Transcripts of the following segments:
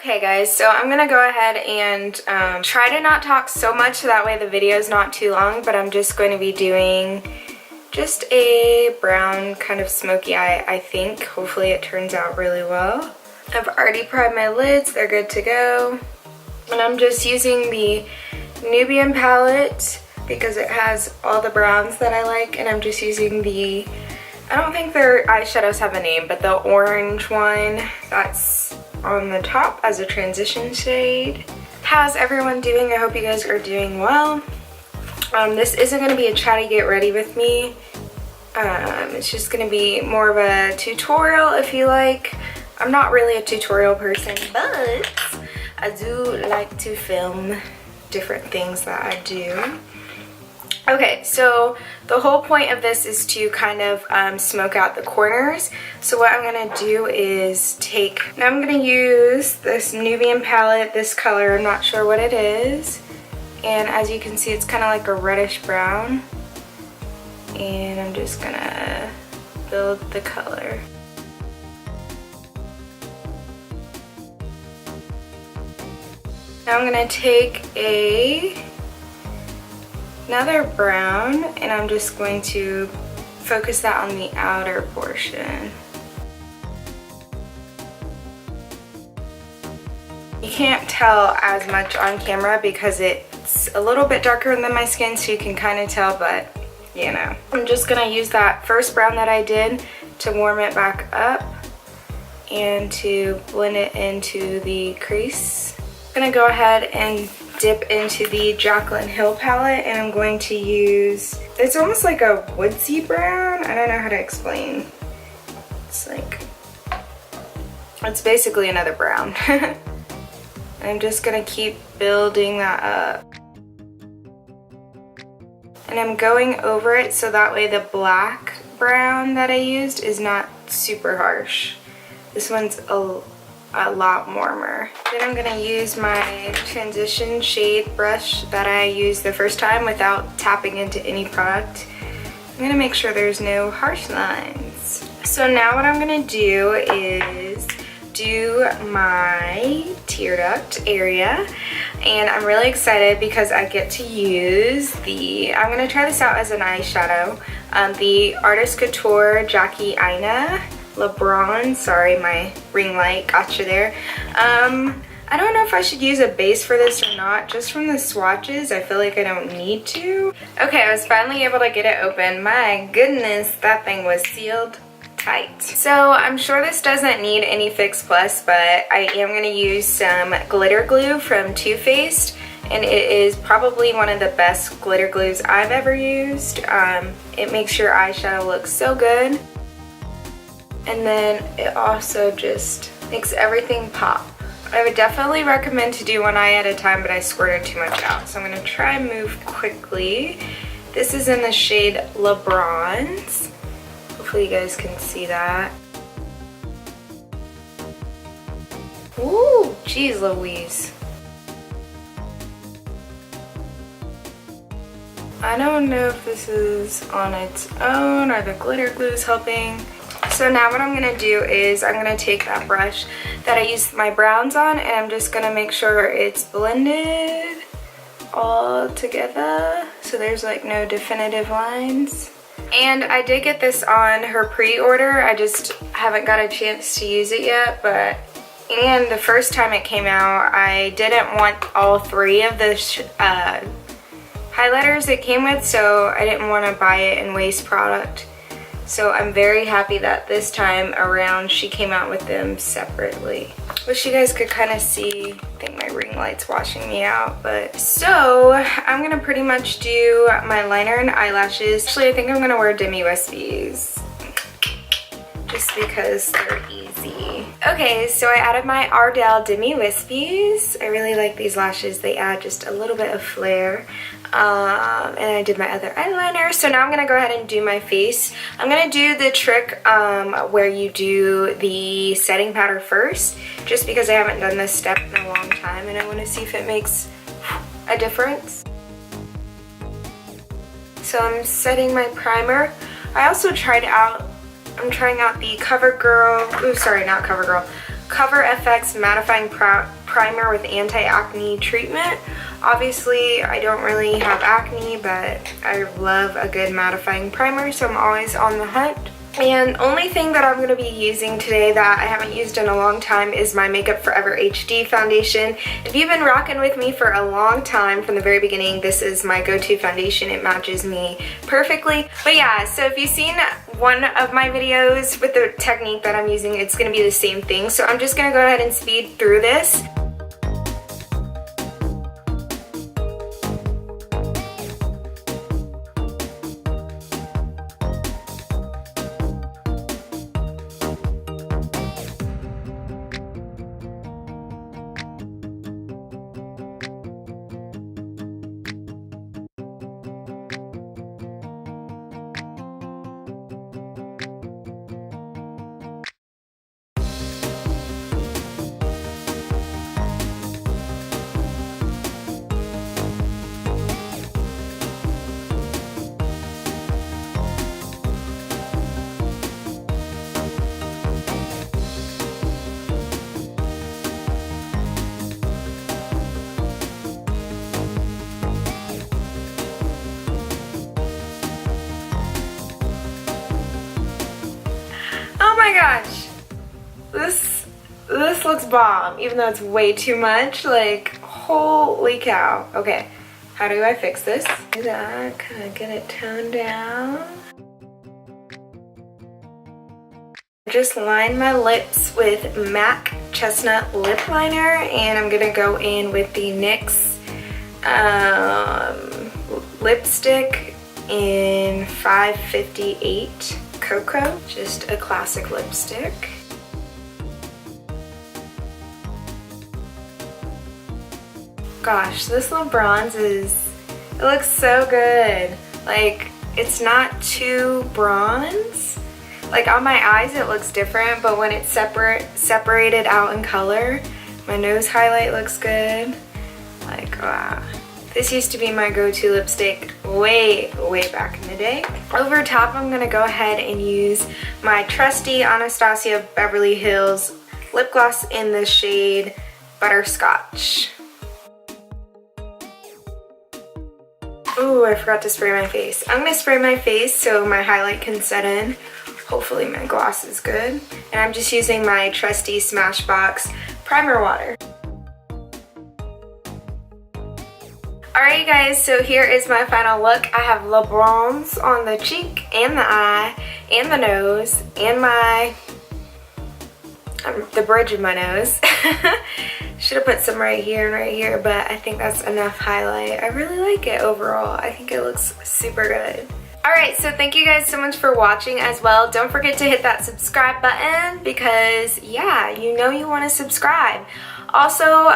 Okay guys, so I'm gonna go ahead and try to not talk so much so that way the video is not too long, but I'm just going to be doing just a brown kind of smoky eye, I think. Hopefully it turns out really well. I've already primed my lids, they're good to go. And I'm just using the Nubian Palette because it has all the browns that I like, and I'm just using the, I don't think their eyeshadows have a name, but the orange one that's on the top as a transition shade. How's everyone doing? I hope you guys are doing well. This isn't going to be a chatty get ready with me. It's just going to be more of a tutorial if you like. I'm not really a tutorial person, but I do like to film different things that I do. Okay, so the whole point of this is to kind of smoke out the corners. So what I'm going to do is now I'm going to use this Nubian palette, this color, I'm not sure what it is. And as you can see, it's kind of like a reddish brown. And I'm just going to build the color. Now I'm going to take another brown, and I'm just going to focus that on the outer portion. You can't tell as much on camera because it's a little bit darker than my skin, so you can kind of tell, but you know. I'm just gonna use that first brown that I did to warm it back up and to blend it into the crease. I'm gonna go ahead and dip into the Jaclyn Hill palette, and I'm going to use, it's almost like a woodsy brown. I don't know how to explain. It's basically another brown. I'm just gonna keep building that up. And I'm going over it so that way the black brown that I used is not super harsh. This one's a lot warmer. Then I'm gonna use my transition shade brush that I used the first time without tapping into any product. I'm gonna make sure there's no harsh lines. So now what I'm gonna do is do my tear duct area, and I'm really excited because I get to use I'm gonna try this out as an eyeshadow, the Artist Couture Jackie Aina LeBron. Sorry, my ring light got you there. I don't know if I should use a base for this or not. Just from the swatches, I feel like I don't need to. Okay, I was finally able to get it open. My goodness, that thing was sealed tight. So I'm sure this doesn't need any Fix Plus, but I am going to use some glitter glue from Too Faced, and it is probably one of the best glitter glues I've ever used. It makes your eyeshadow look so good. And then it also just makes everything pop. I would definitely recommend to do one eye at a time, but I squirted too much out. So I'm going to try and move quickly. This is in the shade LeBron's. Hopefully you guys can see that. Ooh, geez Louise. I don't know if this is on its own or the glitter glue is helping. So now what I'm going to do is I'm going to take that brush that I used my browns on, and I'm just going to make sure it's blended all together so there's like no definitive lines. And I did get this on her pre-order. I just haven't got a chance to use it yet, and the first time it came out, I didn't want all three of the highlighters it came with, so I didn't want to buy it and waste product. So I'm very happy that this time around she came out with them separately. Wish you guys could kind of see. I think my ring light's washing me out, but so I'm gonna pretty much do my liner and eyelashes. Actually, I think I'm gonna wear Demi Wispies just because they're easy. Okay, so I added my Ardell Demi Wispies. I really like these lashes. They add just a little bit of flair. And I did my other eyeliner. So now I'm gonna go ahead and do my face. I'm gonna do the trick where you do the setting powder first, just because I haven't done this step in a long time and I want to see if it makes a difference. So I'm setting my primer. I also I'm trying out the Covergirl, oh sorry, not Covergirl, Cover FX Mattifying Primer with Anti-Acne Treatment. Obviously, I don't really have acne, but I love a good mattifying primer, so I'm always on the hunt. And only thing that I'm going to be using today that I haven't used in a long time is my Makeup Forever HD foundation. If you've been rocking with me for a long time from the very beginning, this is my go-to foundation. It matches me perfectly. But yeah, so if you've seen one of my videos with the technique that I'm using, it's going to be the same thing. So I'm just going to go ahead and speed through this. Oh my gosh, this looks bomb, even though it's way too much. Like, holy cow. Okay, how do I fix this? Do that, kind of get it toned down. Just line my lips with MAC Chestnut Lip Liner, and I'm gonna go in with the NYX lipstick in 558 Cocoa, just a classic lipstick. Gosh, this little bronze it looks so good. Like, it's not too bronze. Like, on my eyes it looks different, but when it's separated out in color, my nose highlight looks good. Like, wow. This used to be my go-to lipstick way back in the day. Over top, I'm gonna go ahead and use my trusty Anastasia Beverly Hills lip gloss in the shade Butterscotch. Ooh, I forgot to spray my face. I'm gonna spray my face so my highlight can set in. Hopefully my gloss is good. And I'm just using my trusty Smashbox primer water. Alright you guys, so here is my final look. I have Le Bronze on the cheek and the eye and the nose and the bridge of my nose. Should have put some right here and right here, but I think that's enough highlight. I really like it overall. I think it looks super good. Alright, so thank you guys so much for watching as well. Don't forget to hit that subscribe button because, yeah, you know you want to subscribe. Also,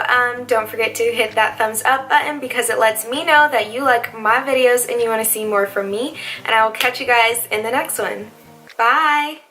don't forget to hit that thumbs up button because it lets me know that you like my videos and you want to see more from me. And I will catch you guys in the next one. Bye!